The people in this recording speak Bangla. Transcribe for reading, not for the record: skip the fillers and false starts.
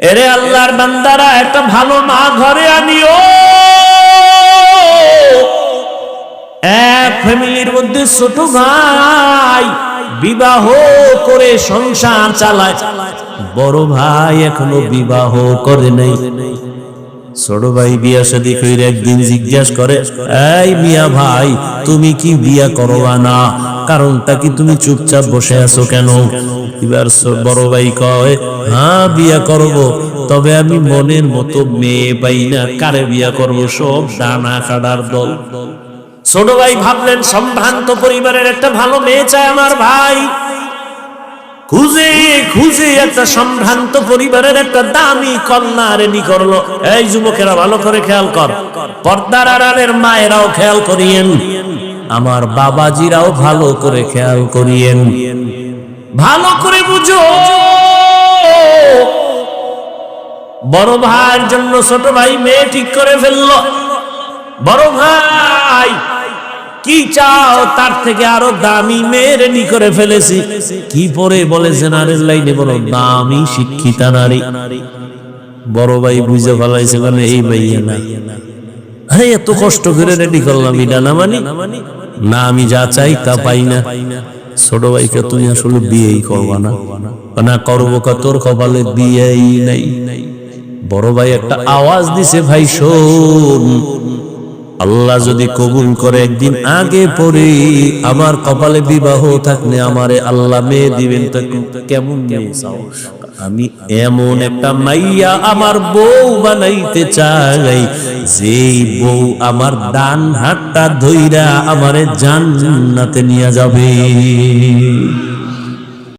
এরে আল্লাহর বান্দারা, একটা ভালো মা ঘরে আনিও। এক ফ্যামিলির মধ্যে ছোট ভাই বিবাহ করে সংসার চালায়, বড় ভাই এখনো বিবাহ করে নাই। ছোট ভাই বিয়া শাদী কইরা একদিন জিজ্ঞাসা করে, এই মিয়া ভাই, তুমি কি বিয়া করবা না? কারণটা কি? তুমি চুপচাপ বসে আছো কেন? এবার বড় ভাই কয়, হ্যাঁ বিয়া করব, তবে আমি মনের মতো মেয়ে পাই না, কারে বিয়া করব? সব ডানা কাটার দল। ছোট ভাই ভাবলেন, সম্ভ্রান্ত পরিবারের একটা ভালো মেয়ে চায় আমার ভাই। খুঁজে খুঁজে একটা সম্ভ্রান্ত পরিবারের একটা দামি কন্যা রেডি করলো। এই যুবকেরা ভালো করে খেয়াল কর, পর্দার আড়ালের মায়েরাও খেয়াল করিয়েন, আমার বাবাজিরাও ভালো করে খেয়াল করিয়েন, ভালো করে বুঝো। বড় ভাইয়ের জন্য ছোট ভাই মেয়ে ঠিক করে ফেললো। বড় ভাই, কি চাও? তার থেকে আরো দামি মেয়ে রেডি করে ফেলেছি। কি পরে? বলে জেনারেল লাইনে বড় দামি শিক্ষিতা নারী। বড় ভাই বুঝে ফেলাইছে, মানে এই ভাইয়া না। আরে এত কষ্ট করে রেডি করলাম, এটা না মানি না, আমি যা চাই তা পাই না। ছোট ভাইকে তুমি আসলে বিয়েই করবা না? না করবো, তোর কপালে বিয়েই নাই। বড় ভাই একটা আওয়াজ দিছে, ভাই শোন, আল্লাহ যদি কবুল করে একদিন আগে পরে আমার কপালে বিবাহ থাকলে আমারে আল্লাহ মেয়ে দিবেন। তো কেমন মেয়ে চাও? আমি এমন একটা মাইয়া আমার বউ বানাইতে চাই, যেই বউ আমার ডান হাতটা ধইরা আমারে জান্নাতে নিয়ে যাবে।